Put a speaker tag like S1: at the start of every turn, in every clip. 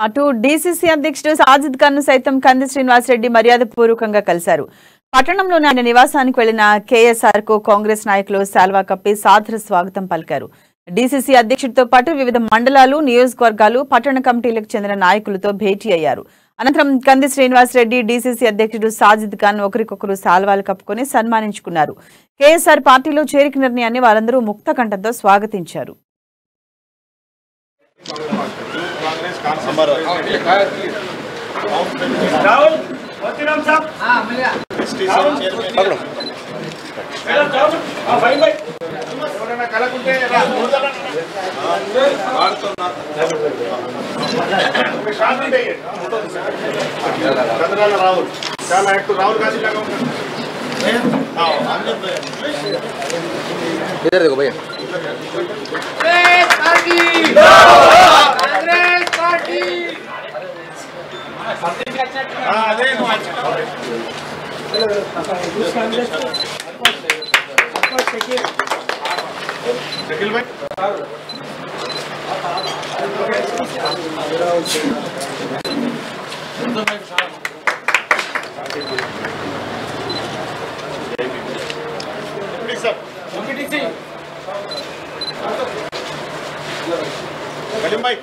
S1: అటు డీసీసీ అధ్యక్షుడు సాజిద్ ఖాన్ సైతం కంది శ్రీనివాసరెడ్డి మర్యాదపూర్వకంగా కలిశారు. పట్టణంలోని ఆయన నివాసానికి వెళ్లిన కేఎస్ఆర్ కు కాంగ్రెస్ నాయకులు శాల్వా కప్పి సాదర స్వాగతం పలికారు. డీసీసీ అధ్యక్షుడితో పాటు వివిధ మండలాలు, నియోజకవర్గాలు, పట్టణ కమిటీలకు చెందిన నాయకులతో భేటీ అయ్యారు. అనంతరం కంది శ్రీనివాసరెడ్డి, డీసీసీ అధ్యక్షుడు సాజిద్ ఖాన్ ఒకరికొకరు శాల్వాలు కప్పుకొని సన్మానించుకున్నారు. కేఎస్ఆర్ పార్టీలో చేరిక నిర్ణయాన్ని వారందరూ ముక్త కంఠంతో స్వాగతించారు.
S2: రాహుల్ చాలా యాక్టివ్ రాహుల్ గాంధీ లాగా
S3: इधर देखो भैया
S2: అదే शकील भाई कलीम भाई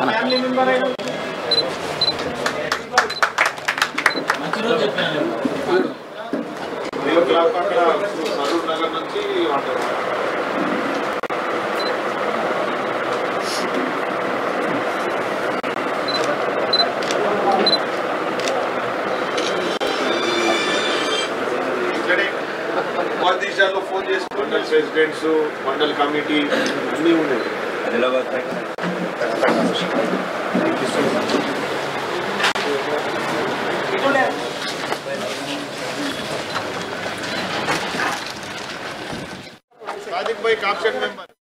S2: ఫ్యామిలీ మెంబర్ అయినా అక్కడ సరూర్ నగర్ నుంచి దిశాలో ఫోన్ చేసి మండల్ ప్రెసిడెంట్స్, మండల్ కమిటీ అన్నీ ఉన్నాయి. सादिक भाई कापशेट मेंबर